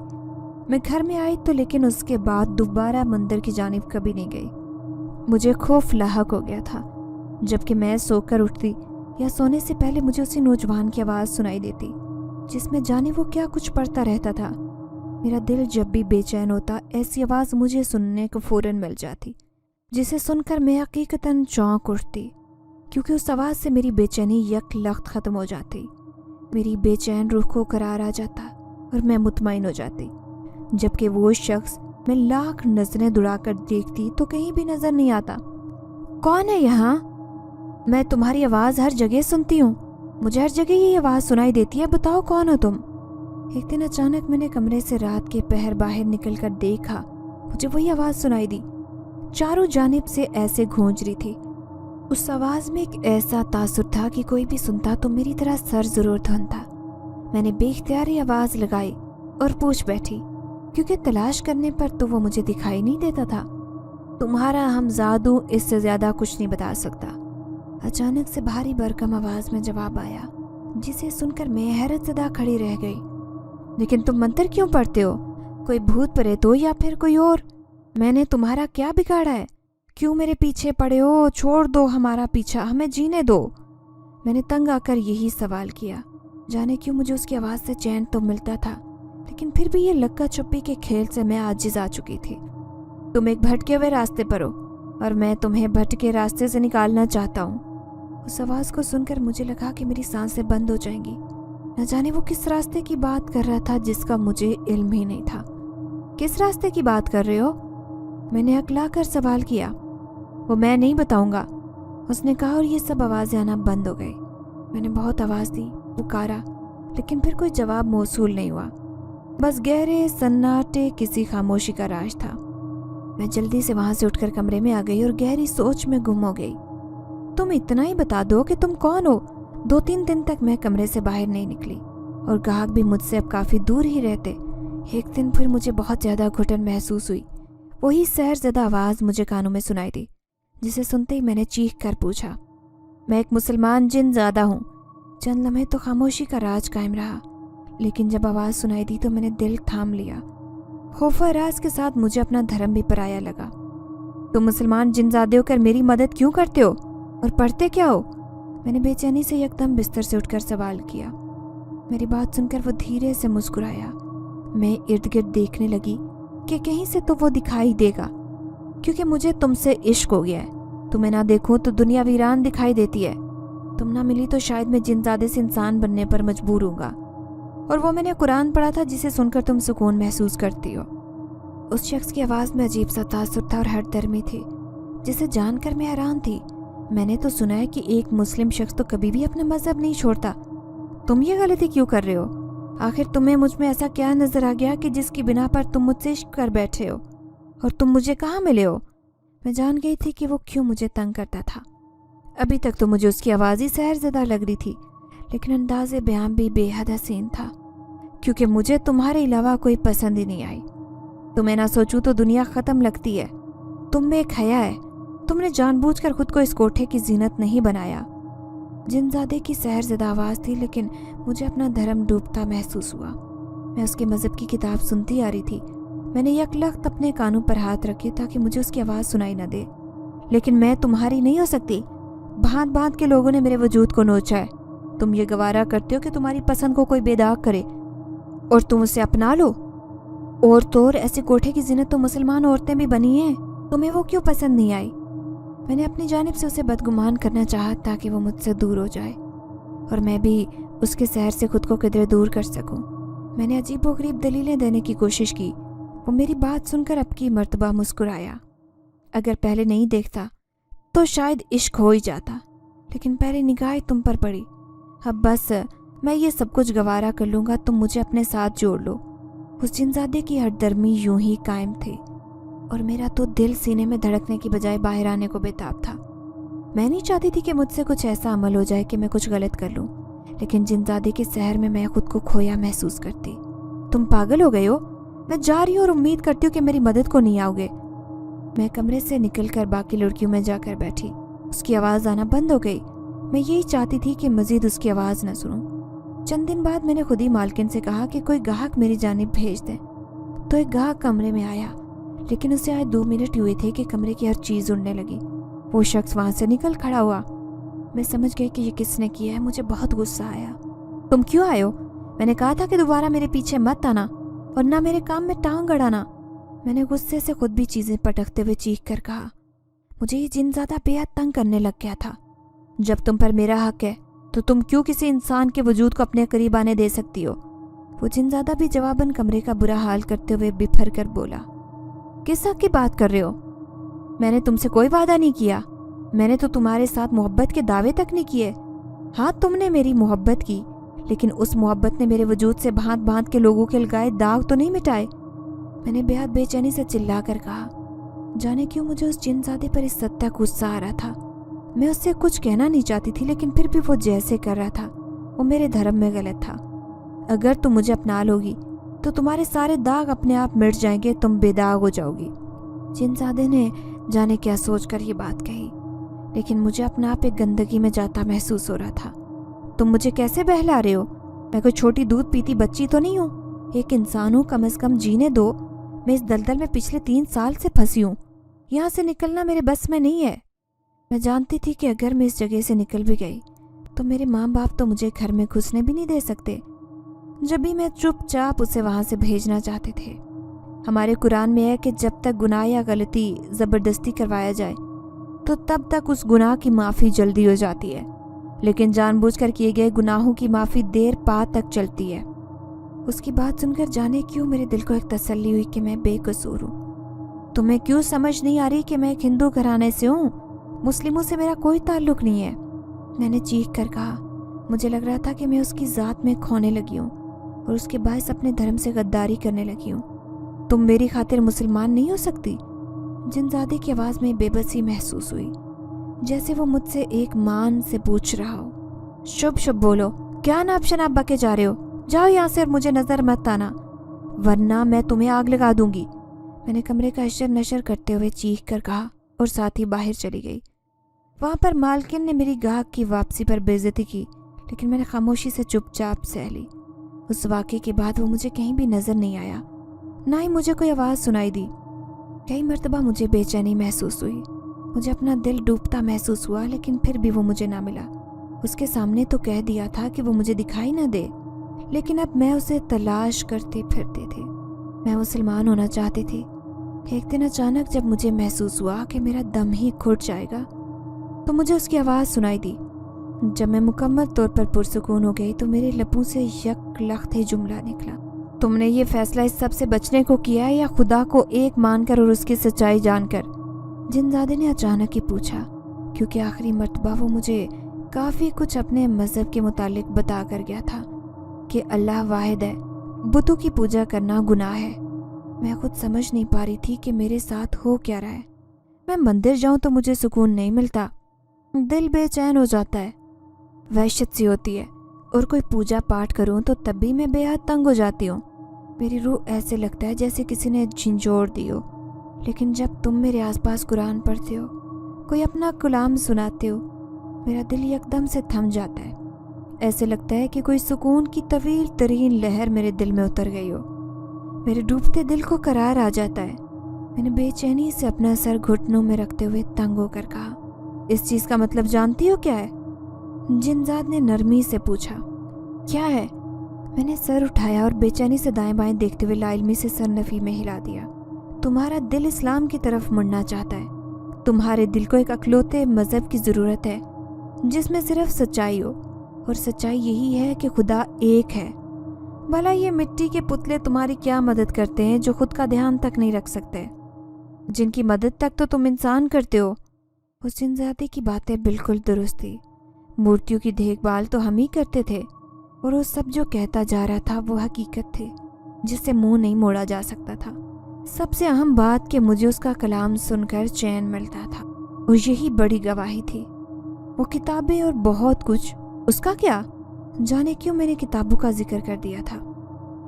मैं घर में आई तो लेकिन उसके बाद दोबारा मंदिर की जानिब कभी नहीं गई। मुझे खौफ लाहक हो गया था। जबकि मैं सोकर उठती या सोने से पहले मुझे उसी नौजवान की आवाज़ सुनाई देती जिसमें जाने वो क्या कुछ पढ़ता रहता था। मेरा दिल जब भी बेचैन होता ऐसी आवाज़ मुझे सुनने को फ़ौरन मिल जाती, जिसे सुनकर मैं हकीकतन चौंक उठती, क्योंकि उस आवाज़ से मेरी बेचैनी यकलख्त ख़त्म हो जाती। मेरी बेचैन रूह को करार आ जाता और मैं मुतमईन हो जाती, जबकि वो शख्स मैं लाख नजरें दौड़ाकर देखती तो कहीं भी नजर नहीं आता। कौन है यहाँ? मैं तुम्हारी आवाज़ हर जगह सुनती हूँ, मुझे हर जगह ये आवाज़ सुनाई देती है, बताओ कौन हो तुम? एक दिन अचानक मैंने कमरे से रात के पहर बाहर निकलकर देखा, मुझे वही आवाज़ सुनाई दी, चारों जानिब से ऐसे गूंज रही थी। उस आवाज़ में एक ऐसा तासुर था कि कोई भी सुनता तो मेरी तरह सर जरूर धुनता। मैंने बेख्तियारी आवाज़ लगाई और पूछ बैठी, क्योंकि तलाश करने पर तो वो मुझे दिखाई नहीं देता था। तुम्हारा हमजादू इससे ज़्यादा कुछ नहीं बता सकता। अचानक से भारी भरकम आवाज़ में जवाब आया, जिसे सुनकर मैं हैरत ज़दा खड़ी रह गई। लेकिन तुम मंत्र क्यों पढ़ते हो? कोई भूत प्रेत हो या फिर कोई और? मैंने तुम्हारा क्या बिगाड़ा है? क्यों मेरे पीछे पड़े हो? छोड़ दो हमारा पीछा, हमें जीने दो। मैंने तंग आकर यही सवाल किया। जाने क्यों मुझे उसकी आवाज़ से चैन तो मिलता था, लेकिन फिर भी ये लक्का छुपी के खेल से मैं आजिज आ चुकी थी। तुम एक भटके हुए रास्ते पर हो और मैं तुम्हें भटके रास्ते से निकालना चाहता हूँ। उस आवाज़ को सुनकर मुझे लगा कि मेरी सांसें बंद हो जाएंगी। न जाने वो किस रास्ते की बात कर रहा था जिसका मुझे इल्म ही नहीं था। किस रास्ते की बात कर रहे हो? मैंने अकला कर सवाल किया। वो मैं नहीं बताऊंगा, उसने कहा, और ये सब आवाज़ें आना बंद हो गई। मैंने बहुत आवाज़ दी, पुकारा, लेकिन फिर कोई जवाब मौसूल नहीं हुआ। बस गहरे सन्नाटे किसी खामोशी का राज था। मैं जल्दी से वहाँ से उठकर कमरे में आ गई और गहरी सोच में गुम हो गई। तुम इतना ही बता दो कि तुम कौन हो। 2-3 दिन तक मैं कमरे से बाहर नहीं निकली और ग्राहक भी मुझसे अब काफ़ी दूर ही रहते। एक दिन फिर मुझे बहुत ज़्यादा घुटन महसूस हुई। वही सहरज़दा आवाज़ मुझे कानों में सुनाई दी, जिसे सुनते ही मैंने चीख कर पूछा, मैं एक मुसलमान जिनज़ादा हूँ। चंद लम्हे तो खामोशी का राज कायम रहा, लेकिन जब आवाज़ सुनाई दी तो मैंने दिल थाम लिया। खौफा राज के साथ मुझे अपना धर्म भी पराया लगा। तुम मुसलमान जिनज़ादे होकर मेरी मदद क्यों करते हो और पढ़ते क्या हो? मैंने बेचैनी से एकदम बिस्तर से उठकर सवाल किया। मेरी बात सुनकर वो धीरे से मुस्कुराया। मैं इर्द गिर्द देखने लगी कि कहीं से तो वो दिखाई देगा, क्योंकि मुझे तुमसे इश्क हो गया है। तुम्हें ना देखूं तो दुनिया वीरान दिखाई देती है। तुम ना मिली तो शायद मैं जिनज़ादे से इंसान बनने पर मजबूर हूँगा। और वो मैंने कुरान पढ़ा था जिसे सुनकर तुम सुकून महसूस करती हो। उस शख्स की आवाज़ में अजीब सा तासुर था और हरदर्मी थी, जिसे जानकर मैं हैरान थी। मैंने तो सुना है कि एक मुस्लिम शख्स तो कभी भी अपना मजहब नहीं छोड़ता। तुम ये गलती क्यों कर रहे हो? आखिर तुम्हें मुझ में ऐसा क्या नजर आ गया कि जिसकी बिना पर तुम मुझसे इश्क कर बैठे हो? और तुम मुझे कहाँ मिले हो? मैं जान गई थी कि वो क्यों मुझे तंग करता था। अभी तक तो मुझे उसकी आवाज़ ही सहरज़दा लग रही थी, लेकिन अंदाज़े बयान भी बेहद हसीन था, क्योंकि मुझे तुम्हारे अलावा कोई पसंद ही नहीं आई। तुम्हें ना सोचूं तो दुनिया ख़त्म लगती है। तुम में एक हया है। तुमने जानबूझकर खुद को इस कोठे की जीनत नहीं बनाया। जिनज़ादे की सहरज़दा आवाज़ थी, लेकिन मुझे अपना धर्म डूबता महसूस हुआ। मैं उसके मज़हब की किताब सुनती आ रही थी। मैंने यकलख्त अपने कानों पर हाथ रखे ताकि मुझे उसकी आवाज़ सुनाई न दे। लेकिन मैं तुम्हारी नहीं हो सकती। भांत भांत के लोगों ने मेरे वजूद को नोचा है। तुम ये गवारा करते हो कि तुम्हारी पसंद को कोई बेदाग करे और तुम उसे अपना लो। और तो और ऐसे कोठे की जिन्नत तो मुसलमान औरतें भी बनी हैं। तुम्हें वो क्यों पसंद नहीं आई? मैंने अपनी जानिब से उसे बदगुमान करना चाहा ताकि वो मुझसे दूर हो जाए और मैं भी उसके सहर से खुद को किधरे दूर कर सकूं। मैंने अजीबोगरीब दलीलें देने की कोशिश की। वो मेरी बात सुनकर अब की मर्तबा मुस्कुराया। अगर पहले नहीं देखता तो शायद इश्क हो ही जाता, लेकिन पहले निगाह तुम पर पड़ी। अब बस मैं ये सब कुछ गवारा कर लूँगा, तुम मुझे अपने साथ जोड़ लो। उस जिनज़ादे की हरदर्मी यूं ही कायम थी और मेरा तो दिल सीने में धड़कने की बजाय बाहर आने को बेताब था। मैं नहीं चाहती थी कि मुझसे कुछ ऐसा अमल हो जाए कि मैं कुछ गलत कर लूँ, लेकिन जिनज़ादे के शहर में मैं खुद को खोया महसूस करती। तुम पागल हो गए हो? मैं जा रही हूँ और उम्मीद करती हूँ कि मेरी मदद को नहीं आओगे। मैं कमरे से निकलकर बाकी लड़कियों में जाकर बैठी। उसकी आवाज़ आना बंद हो गई। मैं यही चाहती थी कि मज़ीद उसकी आवाज़ न सुनूं। चंद दिन बाद मैंने खुद ही मालकिन से कहा कि कोई ग्राहक मेरी जानिब भेज दें। तो एक ग्राहक कमरे में आया, लेकिन उसे आए 2 मिनट हुए थे कि कमरे की हर चीज़ उड़ने लगी। वो शख्स वहाँ से निकल खड़ा हुआ। मैं समझ गई कि ये किसने किया है। मुझे बहुत गुस्सा आया। तुम क्यों आए हो? मैंने कहा था कि दोबारा मेरे पीछे मत आना और ना मेरे काम में टांग अड़ाना। मैंने गुस्से से खुद भी चीज़ें पटकते हुए चीख कर कहा। मुझे ये जिनज़ादा बेहद तंग करने लग गया था। जब तुम पर मेरा हक है तो तुम क्यों किसी इंसान के वजूद को अपने करीब आने दे सकती हो? वो जिनज़ादा भी जवाबन कमरे का बुरा हाल करते हुए बिफर कर बोला। किस हक की बात कर रहे हो? मैंने तुमसे कोई वादा नहीं किया। मैंने तो तुम्हारे साथ मोहब्बत के दावे तक नहीं किए। हाँ, तुमने मेरी मोहब्बत की, लेकिन उस मोहब्बत ने मेरे वजूद से भांत भांत के लोगों के लगाए दाग तो नहीं मिटाए। मैंने बेहद बेचैनी से चिल्ला कर कहा। जाने क्यों मुझे उस जिनज़ादे पर इस हद तक गुस्सा आ रहा था। मैं उससे कुछ कहना नहीं चाहती थी, लेकिन फिर भी वो जैसे कर रहा था वो मेरे धर्म में गलत था। अगर तुम मुझे अपना लोगी तो तुम्हारे सारे दाग अपने आप मिट जाएंगे, तुम बेदाग हो जाओगी। जिनज़ादे ने जाने क्या सोचकर ये बात कही, लेकिन मुझे अपना आप एक गंदगी में जाता महसूस हो रहा था। तुम मुझे कैसे बहला रहे हो? मैं कोई छोटी दूध पीती बच्ची तो नहीं हूँ। एक इंसान हूँ, कम से कम जीने दो। मैं इस दलदल में पिछले 3 साल से फंसी हूँ। यहाँ से निकलना मेरे बस में नहीं है। मैं जानती थी कि अगर मैं इस जगह से निकल भी गई तो मेरे माँ बाप तो मुझे घर में घुसने भी नहीं दे सकते। जब भी मैं चुपचाप उसे वहाँ से भेजना चाहते थे। हमारे कुरान में है कि जब तक गुनाह या गलती ज़बरदस्ती करवाया जाए तो तब तक उस गुनाह की माफ़ी जल्दी हो जाती है, लेकिन जानबूझकर किए गए गुनाहों की माफ़ी देर पा तक चलती है। उसकी बात सुनकर जाने क्यों मेरे दिल को एक तसल्ली हुई कि मैं बेकसूर हूँ। तुम्हें क्यों समझ नहीं आ रही कि मैं एक हिंदू घराने से हूँ? मुस्लिमों से मेरा कोई ताल्लुक नहीं है। मैंने चीख कर कहा। मुझे लग रहा था कि मैं उसकी ज़ात में खोने लगी हूँ और उसके बायस अपने धर्म से गद्दारी करने लगी हूँ। तुम मेरी खातिर मुसलमान नहीं हो सकती? जिनज़ादे की आवाज़ में बेबसी महसूस हुई, जैसे वो मुझसे एक मान से पूछ रहा हो। शुभ शुभ बोलो, क्या नाप शनाप बके जा रहे हो? जाओ यहाँ से और मुझे नज़र मत आना, वरना मैं तुम्हें आग लगा दूंगी। मैंने कमरे का अशर नशर करते हुए चीख कर कहा और साथ ही बाहर चली गई। वहाँ पर मालकिन ने मेरी गाहक की वापसी पर बेइज्जती की, लेकिन मैंने खामोशी से चुपचाप सह ली। उस वाक़े के बाद वो मुझे कहीं भी नज़र नहीं आया, ना ही मुझे कोई आवाज़ सुनाई दी। कई मर्तबा मुझे बेचैनी महसूस हुई। मुझे अपना दिल डूबता महसूस हुआ, लेकिन फिर भी वो मुझे ना मिला। उसके सामने तो कह दिया था कि वो मुझे दिखाई ना दे, लेकिन अब मैं उसे तलाश करती फिरती थी। मैं मुसलमान होना चाहती थी। एक दिन अचानक जब मुझे महसूस हुआ कि मेरा दम ही घुट जाएगा तो मुझे उसकी आवाज़ सुनाई दी। जब मैं मुकम्मल तौर पर पुरसुकून हो गई तो मेरे लबों से यकलख्त ही जुमला निकला। तुमने ये फैसला इस सब से बचने को किया है या खुदा को एक मानकर और उसकी सच्चाई जानकर? जिनज़ादे ने अचानक ही पूछा, क्योंकि आखिरी मर्तबा वो मुझे काफ़ी कुछ अपने मज़हब के मुतालिक बता कर गया था कि अल्लाह वाहिद है, बुतों की पूजा करना गुनाह है। मैं खुद समझ नहीं पा रही थी कि मेरे साथ हो क्या रहा है। मैं मंदिर जाऊं तो मुझे सुकून नहीं मिलता, दिल बेचैन हो जाता है, वहशत सी होती है, और कोई पूजा पाठ करूं तो तब भी मैं बेहद तंग हो जाती हूँ। मेरी रूह ऐसे लगता है जैसे किसी ने झंझोड़ दी हो। लेकिन जब तुम मेरे आसपास कुरान पढ़ते हो, कोई अपना कलाम सुनाते हो, मेरा दिल एकदम से थम जाता है। ऐसे लगता है कि कोई सुकून की तवील तरीन लहर मेरे दिल में उतर गई हो। मेरे डूबते दिल को करार आ जाता है। मैंने बेचैनी से अपना सर घुटनों में रखते हुए तंग होकर कहा, इस चीज़ का मतलब जानती हो क्या है? जिनज़ाद ने नरमी से पूछा। क्या है? मैंने सर उठाया और बेचैनी से दाएं बाएं देखते हुए लाइलमी से सर नफ़ी में हिला दिया। तुम्हारा दिल इस्लाम की तरफ मुड़ना चाहता है। तुम्हारे दिल को एक अकलौते मज़हब की ज़रूरत है जिसमें सिर्फ सच्चाई हो, और सच्चाई यही है कि खुदा एक है। भला ये मिट्टी के पुतले तुम्हारी क्या मदद करते हैं जो खुद का ध्यान तक नहीं रख सकते, जिनकी मदद तक तो तुम इंसान करते हो। उस जिनज़ादे की बातें बिल्कुल दुरुस्त थी। मूर्तियों की देखभाल तो हम ही करते थे, और वो सब जो कहता जा रहा था वो हकीकत थी जिससे मुंह नहीं मोड़ा जा सकता था। सबसे अहम बात कि मुझे उसका कलाम सुनकर चैन मिलता था, और यही बड़ी गवाही थी। वो किताबें और बहुत कुछ। उसका क्या? जाने क्यों मैंने किताबों का जिक्र कर दिया था।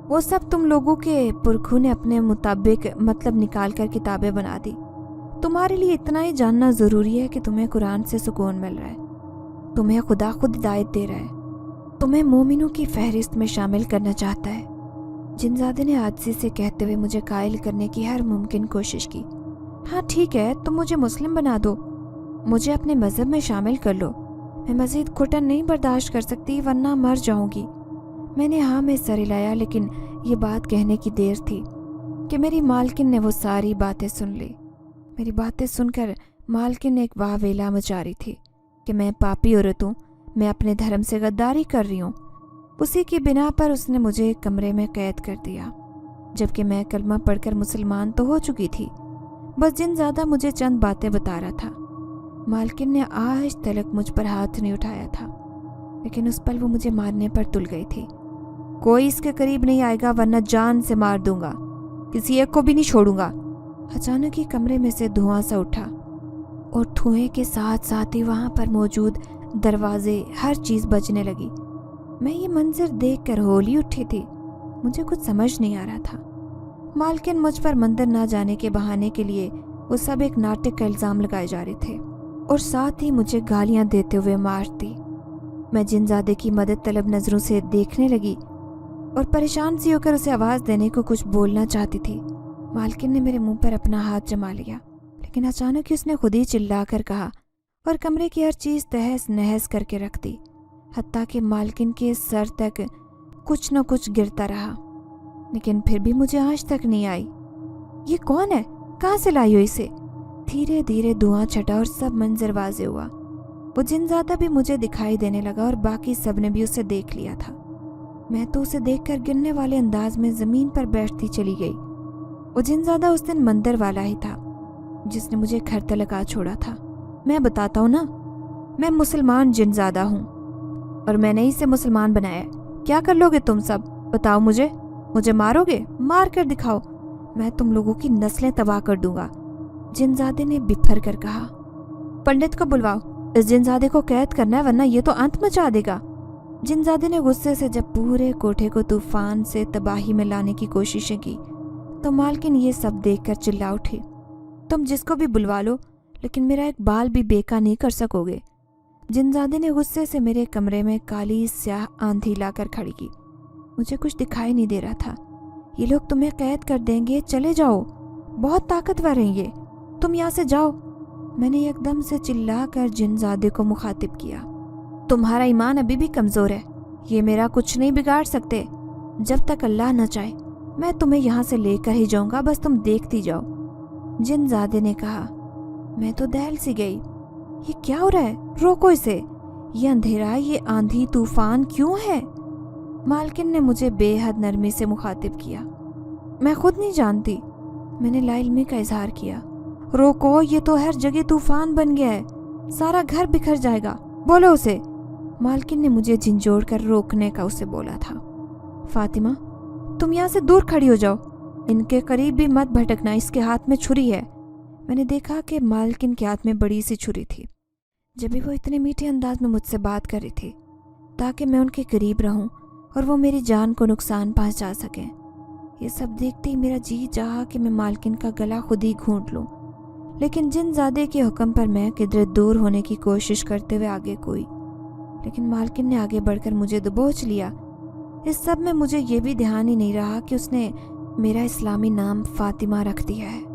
वो सब तुम लोगों के पुरखों ने अपने मुताबिक मतलब निकाल कर किताबें बना दी। तुम्हारे लिए इतना ही जानना ज़रूरी है कि तुम्हें कुरान से सुकून मिल रहा है, तुम्हें खुदा खुद हिदायत दे रहा है, तुम्हें मोमिनों की फहरिस्त में शामिल करना चाहता है। जिनज़ादे ने आजिज़ी से कहते हुए मुझे कायल करने की हर मुमकिन कोशिश की। हाँ ठीक है, तुम मुझे मुस्लिम बना दो, मुझे अपने मज़हब में शामिल कर लो, मैं मज़ीद घुटन नहीं बर्दाश्त कर सकती वरना मर जाऊंगी। मैंने हाँ में सर हिलाया, लेकिन ये बात कहने की देर थी कि मेरी मालकिन ने वो सारी बातें सुन ली। मेरी बातें सुनकर मालकिन ने एक वाहवेला मचा रही थी कि मैं पापी औरत हूँ, मैं अपने धर्म से गद्दारी कर रही हूँ। उसी की बिना पर उसने मुझे एक कमरे में कैद कर दिया, जबकि मैं कलमा पढ़कर मुसलमान तो हो चुकी थी। बस जिनज़ादा मुझे चंद बातें बता रहा था। मालकिन ने आज तक मुझ पर हाथ नहीं उठाया था, लेकिन उस पल वो मुझे मारने पर तुल गई थी। कोई इसके करीब नहीं आएगा वरना जान से मार दूंगा, किसी एक को भी नहीं छोड़ूंगा। अचानक ही कमरे में से धुआं सा उठा और धुएं के साथ साथ ही वहां पर मौजूद दरवाजे, हर चीज़ बजने लगी। मैं ये मंजर देखकर होली उठी थी। मुझे कुछ समझ नहीं आ रहा था। मालकिन मुझ पर मंदिर ना जाने के बहाने के लिए वो सब एक नाटक का इल्ज़ाम लगाए जा रहे थे और साथ ही मुझे गालियां देते हुए मारती। मैं जिनजादे की मदद तलब नज़रों से देखने लगी और परेशान सी होकर उसे आवाज़ देने को कुछ बोलना चाहती थी। मालकिन ने मेरे मुंह पर अपना हाथ जमा लिया, लेकिन अचानक ही उसने खुद ही चिल्ला कर कहा और कमरे की हर चीज़ तहस नहस करके रख दी, हत्ता कि मालकिन के सर तक कुछ न कुछ गिरता रहा। लेकिन फिर भी मुझे आज तक नहीं आई। ये कौन है? कहाँ से लाई हो इसे? धीरे धीरे धुआं छटा और सब मंजर वाज़े हुआ। वो जिनज़ादा भी मुझे दिखाई देने लगा और बाकी सब ने भी उसे देख लिया था। मैं तो उसे देखकर गिरने वाले अंदाज में ज़मीन पर बैठती चली गई। वो जिनज़ादा उस दिन मंदिर वाला ही था जिसने मुझे घर तक लगा छोड़ा था। मैं बताता हूँ ना, मैं मुसलमान जिनज़ादा हूँ और मैंने ही इसे मुसलमान बनाया। क्या कर लोगे तुम सब? बताओ मुझे मारोगे? मार कर दिखाओ, मैं तुम लोगों की नस्लें तबाह कर दूंगा। जिनज़ादे ने बिफर कर कहा। पंडित को बुलवाओ, इस जिनज़ादे को कैद करना है वरना ये तो अंत मचा देगा। जिनज़ादे ने गुस्से से जब पूरे कोठे को तूफान से तबाही में लाने की कोशिशें की तो मालकिन ये सब देखकर चिल्ला उठी, तुम जिसको भी बुलवा लो, लेकिन मेरा एक बाल भी बेका नहीं कर सकोगे। जिनज़ादे ने गुस्से से मेरे कमरे में काली स्याह आंधी लाकर खड़ी की। मुझे कुछ दिखाई नहीं दे रहा था। ये लोग तुम्हें कैद कर देंगे, चले जाओ, बहुत ताकतवर हैं ये, तुम यहाँ से जाओ। मैंने एकदम से चिल्लाकर जिनज़ादे को मुखातिब किया, तुम्हारा ईमान अभी भी कमज़ोर है, ये मेरा कुछ नहीं बिगाड़ सकते। जब तक अल्लाह न चाहे मैं तुम्हें यहाँ से लेकर ही जाऊँगा, बस तुम देखती जाओ। जिनज़ादे ने कहा। मैं तो दहल सी गई, ये क्या हो रहा है? रोको इसे, ये अंधेरा, ये आंधी तूफान क्यों है? मालकिन ने मुझे बेहद नरमी से मुखातिब किया। मैं खुद नहीं जानती, मैंने लाइल्मी का इजहार किया। रोको, ये तो हर जगह तूफान बन गया है, सारा घर बिखर जाएगा, बोलो उसे। मालकिन ने मुझे झिंझोड़ कर रोकने का उसे बोला था। फातिमा, तुम यहाँ से दूर खड़ी हो जाओ, इनके करीब भी मत भटकना, इसके हाथ में छुरी है। मैंने देखा कि मालकिन के हाथ में बड़ी सी छुरी थी। जब भी वो इतने मीठे अंदाज में मुझसे बात कर रही थी ताकि मैं उनके करीब रहूं और वो मेरी जान को नुकसान पहुंचा सकें। ये सब देखते ही मेरा जी चाहा कि मैं मालकिन का गला खुद ही घूंट लूं, लेकिन जिनज़ादे के हुक्म पर मैं किधर दूर होने की कोशिश करते हुए आगे कोई, लेकिन मालकिन ने आगे बढ़कर मुझे दबोच लिया। इस सब में मुझे ये भी ध्यान ही नहीं रहा कि उसने मेरा इस्लामी नाम फातिमा रख दिया है।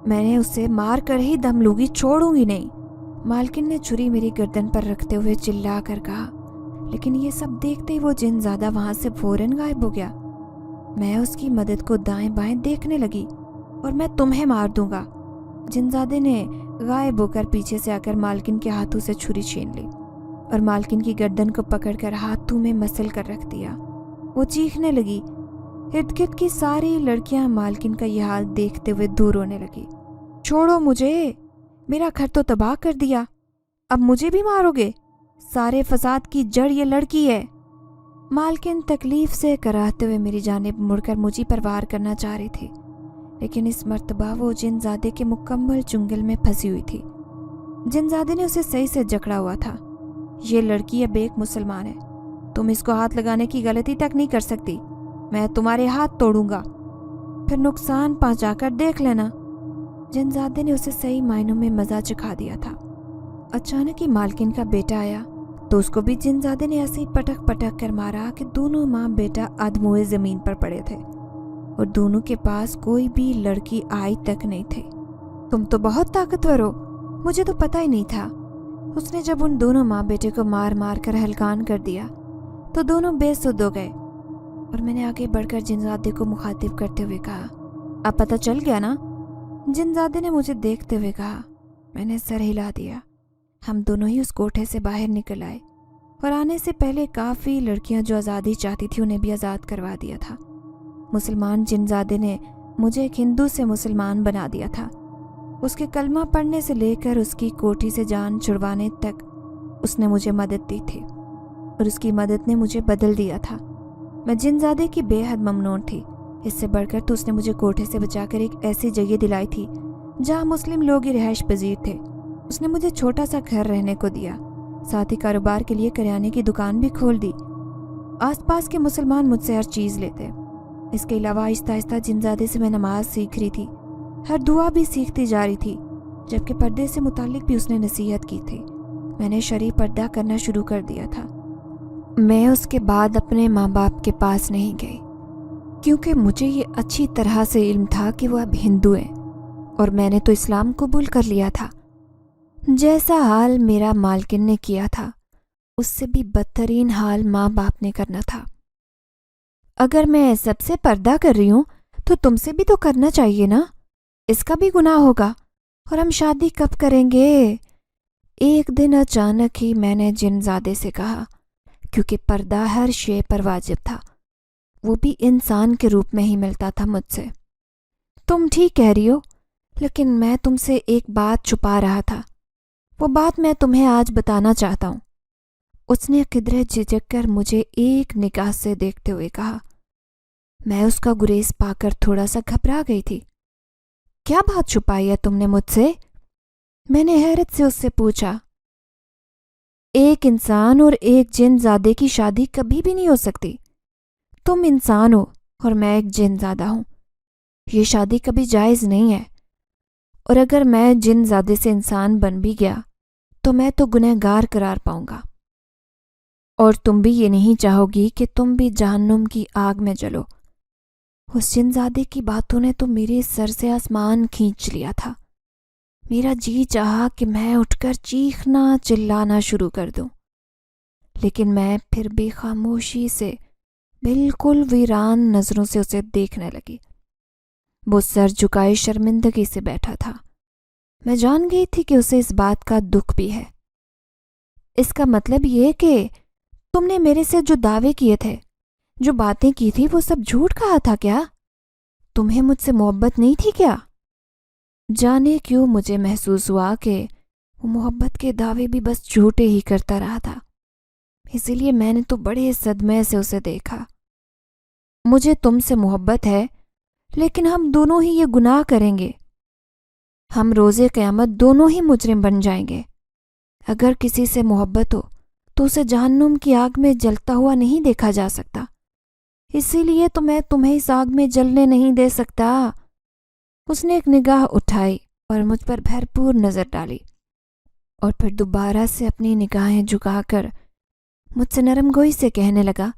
मैंने उसे मार कर ही दम लूंगी, छोड़ूंगी नहीं। मालकिन ने छुरी मेरी गर्दन पर रखते हुए चिल्ला कर कहा, लेकिन ये सब देखते ही वो जिनज़ादा वहां से फौरन गायब हो गया। मैं उसकी मदद को दाएं बाएं देखने लगी और मैं तुम्हें मार दूंगा। जिनज़ादे ने गायब होकर पीछे से आकर मालकिन के हाथों से छुरी छीन ली और मालकिन की गर्दन को पकड़कर हाथों में मसल कर रख दिया। वो चीखने लगी। इर्द गिर्द की सारी लड़कियां मालकिन का यह हाल देखते हुए दूर होने लगी। छोड़ो मुझे, मेरा घर तो तबाह कर दिया, अब मुझे भी मारोगे? सारे फसाद की जड़ ये लड़की है। मालकिन तकलीफ से कराहते हुए मेरी जानिब मुड़कर मुझी पर वार करना चाह रही थी, लेकिन इस मर्तबा वो जिनज़ादे के मुकम्मल चुंगल में फंसी हुई थी। जिनज़ादे ने उसे सही से जकड़ा हुआ था। ये लड़की अब एक मुसलमान है, तुम इसको हाथ लगाने की गलती तक नहीं कर सकती। मैं तुम्हारे हाथ तोड़ूंगा, फिर नुकसान पहुंचाकर देख लेना। जिनज़ादे ने उसे सही मायनों में मज़ा चखा दिया था। अचानक ही मालकिन का बेटा आया तो उसको भी जिनज़ादे ने ऐसे ही पटक पटक कर मारा कि दोनों माँ बेटा अधमुए ज़मीन पर पड़े थे और दोनों के पास कोई भी लड़की आई तक नहीं थे। तुम तो बहुत ताकतवर हो, मुझे तो पता ही नहीं था। اس نے جب ان دونوں ماں بیٹے کو مار مار کر ہلکان کر دیا تو دونوں بے سد ہو گئے، اور میں نے آگے بڑھ کر جنزادے کو مخاطب کرتے ہوئے کہا، اب پتہ چل گیا نا؟ جنزادے نے مجھے دیکھتے ہوئے کہا۔ میں نے سر ہلا دیا۔ ہم دونوں ہی اس کوٹھے سے باہر نکل آئے، اور آنے سے پہلے کافی لڑکیاں جو آزادی چاہتی تھی انہیں بھی آزاد کروا دیا تھا۔ مسلمان جنزادے نے مجھے ایک ہندو سے مسلمان بنا دیا تھا۔ اس کے کلمہ پڑھنے سے لے کر اس کی کوٹھی سے جان چھڑوانے تک اس نے مجھے مدد دی تھی، اور اس کی مدد نے مجھے بدل دیا تھا۔ میں جنزادے کی بے حد ممنون تھی۔ اس سے بڑھ کر تو اس نے مجھے کوٹھے سے بچا کر ایک ایسی جگہ دلائی تھی جہاں مسلم لوگ ہی رہائش پذیر تھے۔ اس نے مجھے چھوٹا سا گھر رہنے کو دیا، ساتھ ہی کاروبار کے لیے کریانے کی دکان بھی کھول دی۔ آس پاس کے مسلمان مجھ سے ہر چیز لیتے۔ اس کے علاوہ آہستہ آہستہ جنزادے سے میں نماز سیکھ رہی تھی، ہر دعا بھی سیکھتی جا رہی تھی، جبکہ پردے سے متعلق بھی اس نے نصیحت کی تھی۔ میں نے شرعی پردہ کرنا شروع کر دیا تھا۔ میں اس کے بعد اپنے ماں باپ کے پاس نہیں گئی، کیونکہ مجھے یہ اچھی طرح سے علم تھا کہ وہ اب ہندو ہیں، اور میں نے تو اسلام قبول کر لیا تھا۔ جیسا حال میرا مالکن نے کیا تھا، اس سے بھی بدترین حال ماں باپ نے کرنا تھا۔ اگر میں سب سے پردہ کر رہی ہوں تو تم سے بھی تو کرنا چاہیے نا، اس کا بھی گناہ ہوگا، اور ہم شادی کب کریں گے؟ ایک دن اچانک ہی میں نے جنزادے سے کہا، کیونکہ پردہ ہر شے پر واجب تھا، وہ بھی انسان کے روپ میں ہی ملتا تھا مجھ سے۔ تم ٹھیک کہہ رہی ہو، لیکن میں تم سے ایک بات چھپا رہا تھا، وہ بات میں تمہیں آج بتانا چاہتا ہوں۔ اس نے قدرے جھجک کر مجھے ایک نگاہ سے دیکھتے ہوئے کہا۔ میں اس کا گریز پا کر تھوڑا سا گھبرا گئی تھی۔ کیا بات چھپائی ہے تم نے مجھ سے؟ میں نے حیرت سے اس سے پوچھا۔ ایک انسان اور ایک جن زادے کی شادی کبھی بھی نہیں ہو سکتی۔ تم انسان ہو اور میں ایک جن زادہ ہوں، یہ شادی کبھی جائز نہیں ہے، اور اگر میں جن زادے سے انسان بن بھی گیا تو میں تو گنہگار قرار پاؤں گا، اور تم بھی یہ نہیں چاہو گی کہ تم بھی جہنم کی آگ میں جلو۔ اس جن زادے کی باتوں نے تو میرے سر سے آسمان کھینچ لیا تھا۔ میرا جی چاہا کہ میں اٹھ کر چیخنا چلانا شروع کر دوں، لیکن میں پھر بھی خاموشی سے بالکل ویران نظروں سے اسے دیکھنے لگی۔ وہ سر جھکائے شرمندگی سے بیٹھا تھا۔ میں جان گئی تھی کہ اسے اس بات کا دکھ بھی ہے۔ اس کا مطلب یہ کہ تم نے میرے سے جو دعوے کیے تھے، جو باتیں کی تھی، وہ سب جھوٹ کہا تھا کیا؟ تمہیں مجھ سے محبت نہیں تھی کیا؟ جانے کیوں مجھے محسوس ہوا کہ وہ محبت کے دعوے بھی بس جھوٹے ہی کرتا رہا تھا، اسی لیے میں نے تو بڑے صدمے سے اسے دیکھا۔ مجھے تم سے محبت ہے، لیکن ہم دونوں ہی یہ گناہ کریں گے۔ ہم روز قیامت دونوں ہی مجرم بن جائیں گے۔ اگر کسی سے محبت ہو تو اسے جہنم کی آگ میں جلتا ہوا نہیں دیکھا جا سکتا، اسی لیے تو میں تمہیں اس آگ میں جلنے نہیں دے سکتا۔ اس نے ایک نگاہ اٹھائی اور مجھ پر بھرپور نظر ڈالی، اور پھر دوبارہ سے اپنی نگاہیں جھکا کر مجھ سے نرم گوئی سے کہنے لگا۔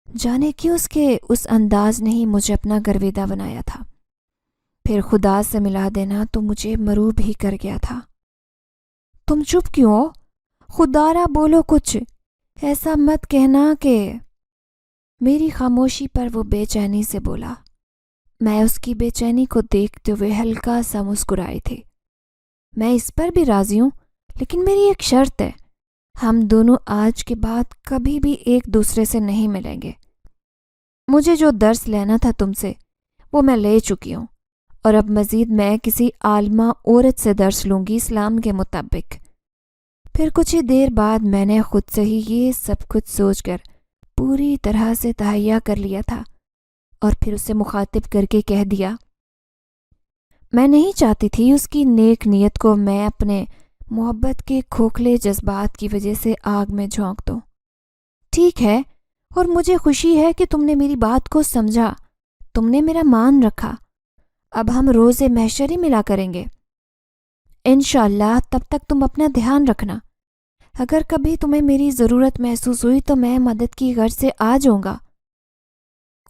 جانے کیوں اس کے اس انداز نے ہی مجھے اپنا گرویدہ بنایا تھا۔ پھر خدا سے ملا دینا تو مجھے مروب ہی کر گیا تھا۔ تم چپ کیوں ہو؟ خدا را بولو کچھ، ایسا مت کہنا کہ… میری خاموشی پر وہ بے چینی سے بولا۔ میں اس کی بے چینی کو دیکھتے ہوئے ہلکا سا مسکرائی تھی۔ میں اس پر بھی راضی ہوں، لیکن میری ایک شرط ہے۔ ہم دونوں آج کے بعد کبھی بھی ایک دوسرے سے نہیں ملیں گے۔ مجھے جو درس لینا تھا تم سے، وہ میں لے چکی ہوں، اور اب مزید میں کسی عالمہ عورت سے درس لوں گی اسلام کے مطابق۔ پھر کچھ ہی دیر بعد میں نے خود سے ہی یہ سب کچھ سوچ کر پوری طرح سے تہیا کر لیا تھا، اور پھر اسے مخاطب کر کے کہہ دیا۔ میں نہیں چاہتی تھی اس کی نیک نیت کو میں اپنے محبت کے کھوکھلے جذبات کی وجہ سے آگ میں جھونک دوں۔ ٹھیک ہے، اور مجھے خوشی ہے کہ تم نے میری بات کو سمجھا، تم نے میرا مان رکھا۔ اب ہم روز محشر ہی ملا کریں گے انشاءاللہ۔ تب تک تم اپنا دھیان رکھنا۔ اگر کبھی تمہیں میری ضرورت محسوس ہوئی تو میں مدد کی غرض سے آ جاؤں گا،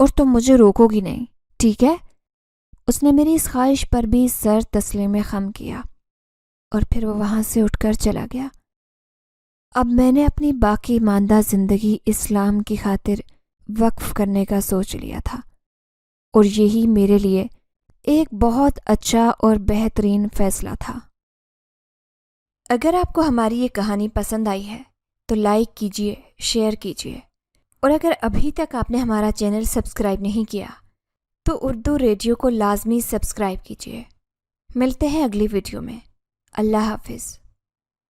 اور تم مجھے روکو گی نہیں، ٹھیک ہے؟ اس نے میری اس خواہش پر بھی سر تسلیم خم کیا، اور پھر وہ وہاں سے اٹھ کر چلا گیا۔ اب میں نے اپنی باقی ماندہ زندگی اسلام کی خاطر وقف کرنے کا سوچ لیا تھا، اور یہی میرے لیے ایک بہت اچھا اور بہترین فیصلہ تھا۔ اگر آپ کو ہماری یہ کہانی پسند آئی ہے تو لائک کیجیے، شیئر کیجیے، اور اگر ابھی تک آپ نے ہمارا چینل سبسکرائب نہیں کیا تو اردو ریڈیو کو لازمی سبسکرائب کیجیے۔ ملتے ہیں اگلی ویڈیو میں۔ اللہ حافظ۔